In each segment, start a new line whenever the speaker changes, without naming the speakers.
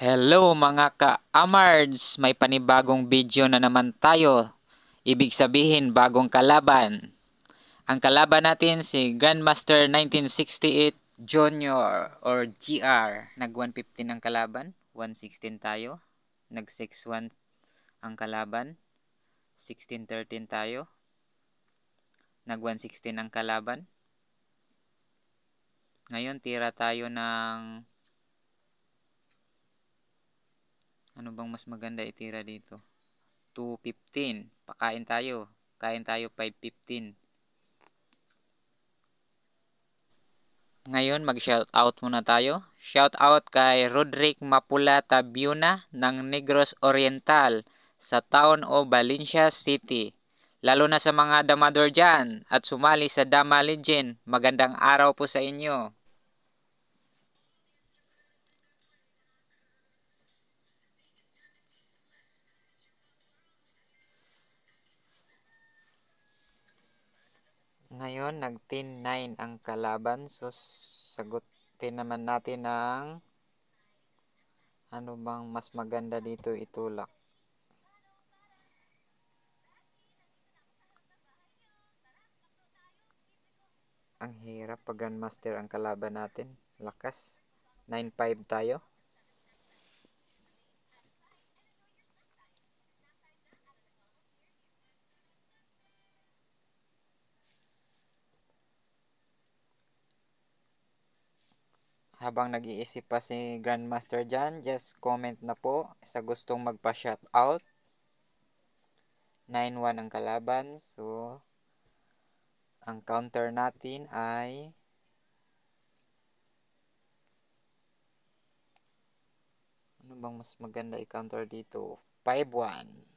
Hello mga ka-amards! May panibagong video na naman tayo. Ibig sabihin bagong kalaban. Ang kalaban natin si Grandmaster 1968 Junior or GR. Nag 115 ang kalaban, 116 tayo. Nag 61 ang kalaban, 1613 tayo. Nag 116 ang kalaban. Ngayon tira tayo ng ano bang mas maganda itira dito? 215. Pakain tayo. Kain tayo 515. Ngayon mag-shoutout muna tayo. Shoutout kay Roderick Mapula Tabiuna ng Negros Oriental sa town o Valencia City. Lalo na sa mga damador dyan at sumali sa Dama Legend. Magandang araw po sa inyo. Ngayon, nag-10-9 ang kalaban. So, sagutin naman natin ng ano bang mas maganda dito itulak. Ang hirap pag Grandmaster ang kalaban natin. Lakas. 9-5 tayo. Habang nag-iisip pa si Grandmaster dyan, just comment na po sa gustong magpa-shoutout. 9-1 ang kalaban. So, ang counter natin ay ano bang mas maganda i-counter dito? 5-1.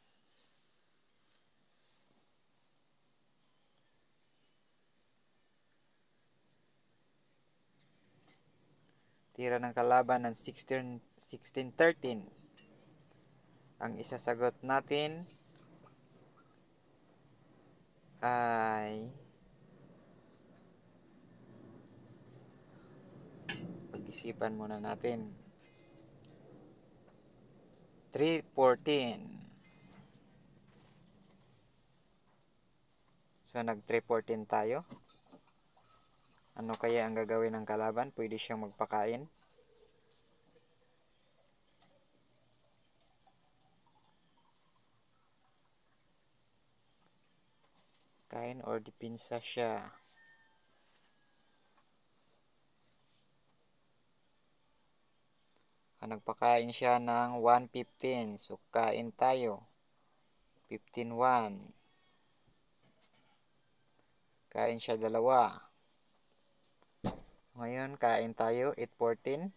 Tira ng kalaban ng 16-13. Ang isasagot natin ay pag-isipan muna natin. 3-14. So, nag-3-14 tayo. Ano kaya ang gagawin ng kalaban? Pwede siyang magpakain. Kain or dipinsa siya. Nagpakain siya ng 115. So, kain tayo. 15-1. Kain siya dalawa. Ngayon, kain tayo. 8-14.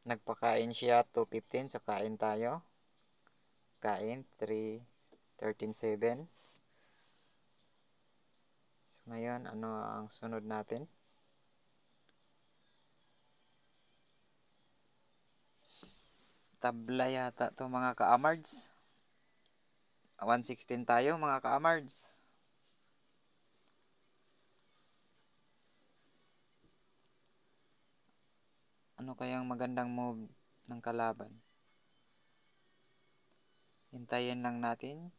Nagpakain siya 215. So, kain tayo. Kain 13-7. So, ngayon, ano ang sunod natin? Tabla yata to mga ka-amards. 116 tayo mga ka-amards. Ano kayang magandang move ng kalaban? Hintayin lang natin.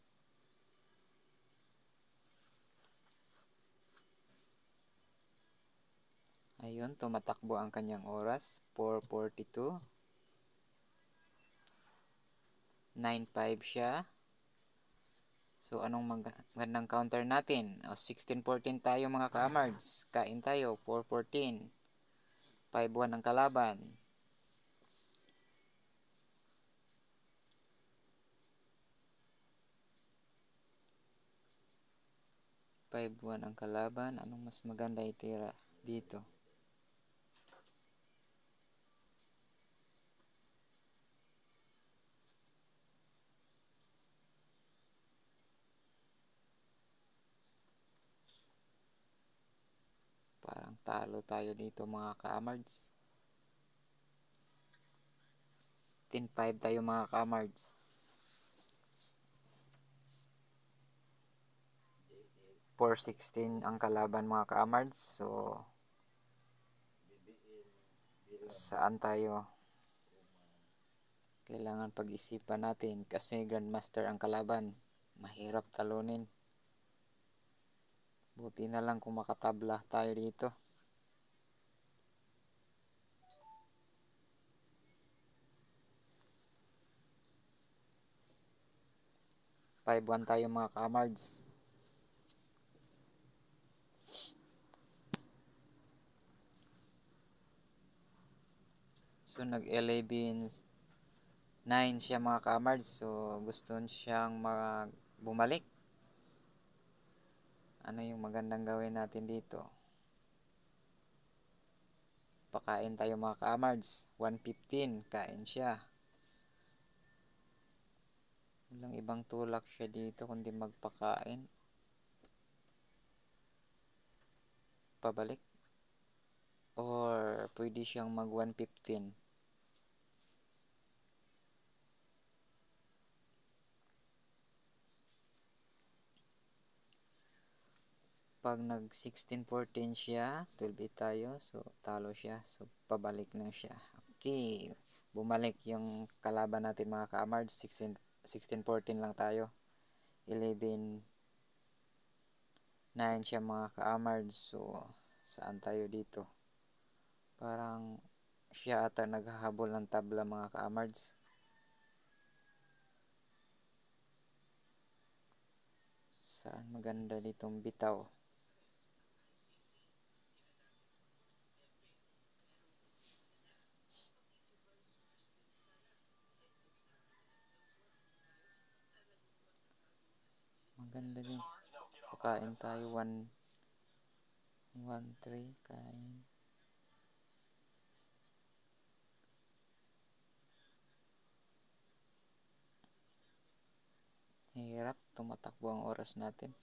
Ayun, tumatakbo ang kanyang oras. 4:42. 9-5 siya. So, anong magandang counter natin? 16-14 tayo mga ka-amards. Kain tayo. 4-14. 5-1 ang kalaban. Ang kalaban. Anong mas maganda itira dito? Parang talo tayo dito mga ka-amards. 10-5 tayo mga ka-amards. 4-16 ang kalaban mga ka-amards. So, saan tayo. Kailangan pag-isipan natin kasi Grandmaster ang kalaban. Mahirap talunin. Buti na lang kung makatabla tayo dito. 5-1 tayo mga kamards. So nag-11 9 siya mga kamards. So gusto siyang bumalik. Ano yung magandang gawin natin dito? Pakain tayo mga kamards. 115. Kain siya. Walang ibang tulak siya dito kundi magpakain. Pabalik. Or pwede siyang mag 115. Pag nag 16-14 siya, 12-8 tayo. So talo siya. So pabalik na siya. Okay. Bumalik yung kalaban natin mga kamards. 16-14 lang tayo. 11-9 siya mga kamards. So saan tayo dito? Parang siya ata naghahabol ng tabla mga kamards. Saan maganda ditong bitaw? Maganda din. Pakain tayo 1-3. Kain. Hirap. Tumatakbo ang oras natin.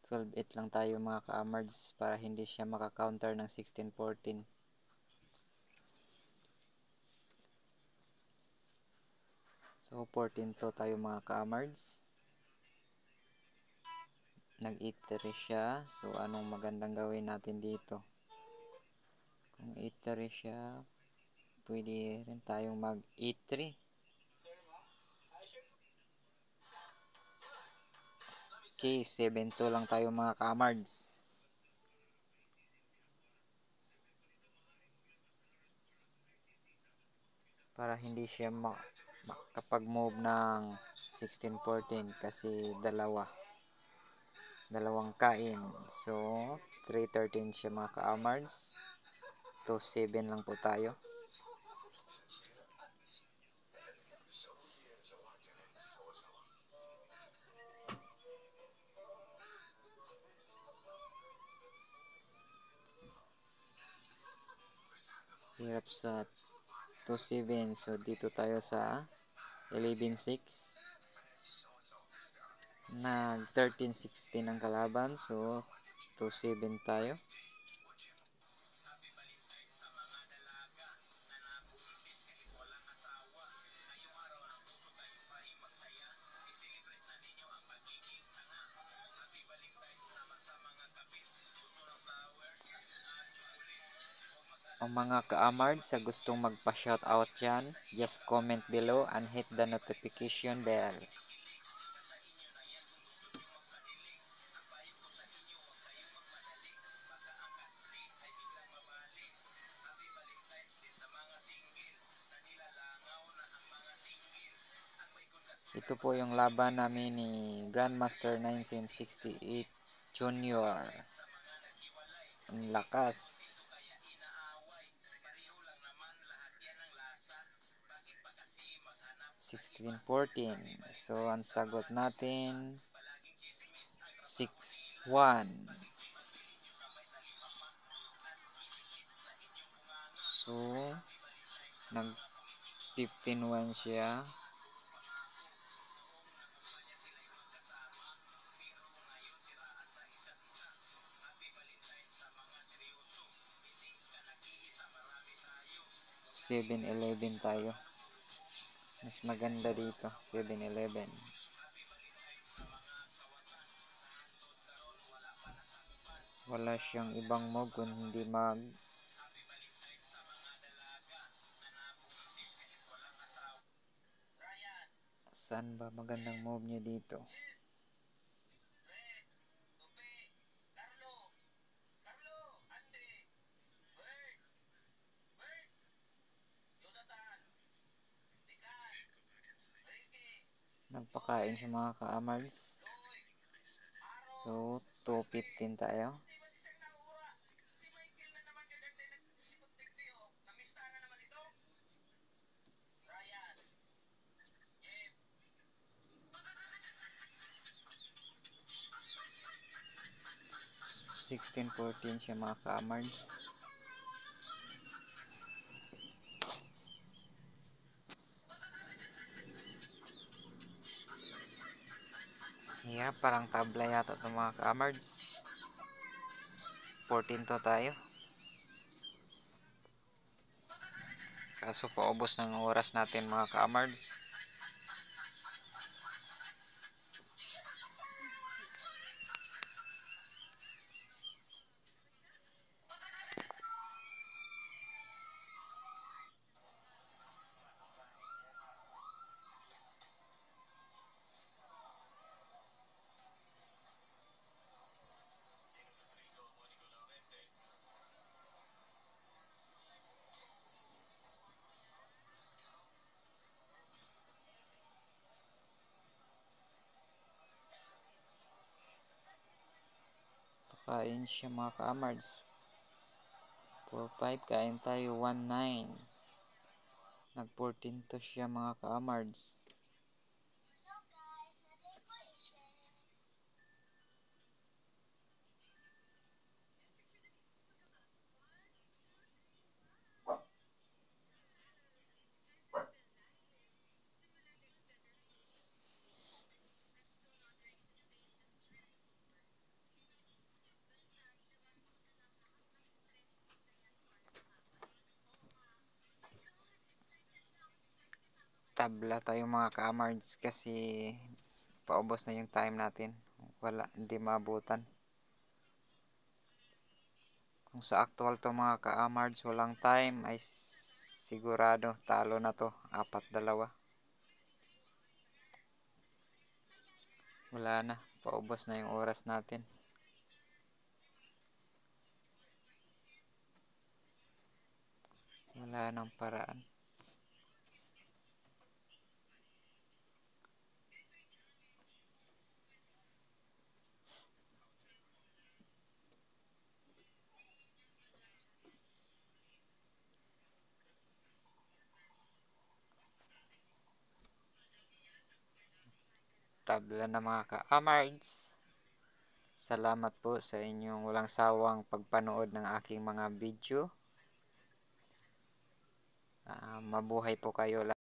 12-8 lang tayo mga ka-amards para hindi siya maka-counter ng 16-14. So 14-2 tayo mga ka-amards. Nag-8-3 siya. So anong magandang gawin natin dito? Kung 8-3 siya, pwede rin tayong mag 8-3. Okay, 7-2 lang tayo mga kamards. Para hindi siya makapag-move ng 16-14 kasi dalawang kain. So 3-13 siya mga ka-amards. 2-7 lang po tayo. Hirap sa 2-7. So dito tayo sa 11-6. Nag 13-16 ang kalaban. So 2-7 tayo. Ang mga ka-amard sa gustong magpa-shoutout dyan, just comment below and hit the notification bell. Ito po yung laban namin ni Grandmaster 1968 Junior. Ang lakas. 16-14. So, ang sagot natin 6-1. So, nag 15-1 siya. (7-11) tayo. Mas maganda dito, 7-11. Wala siyang ibang move kundi Saan ba magandang move nyo dito? Nagpakain siya mga ka-amards. So, 2:15 tayo. $16.14 siya mga ka-amards. Yeah, parang tabla yata ito mga ka-amards. 14 to tayo. Kaso paubos ng oras natin mga ka-amards. Kain siya mga ka-amards. 4-5, kain tayo 1-9. Nag 14 to siya mga ka-amards. Tabla tayo mga ka-amards kasi paubos na yung time natin. Wala, hindi maabutan. Kung sa actual to mga ka-amards walang time ay sigurado talo na to. 4-2. Wala na, paubos na yung oras natin. Wala nang paraan. Tabla na mga ka-amards. Salamat po sa inyong walang sawang pagpanood ng aking mga video. Mabuhay po kayo lahat.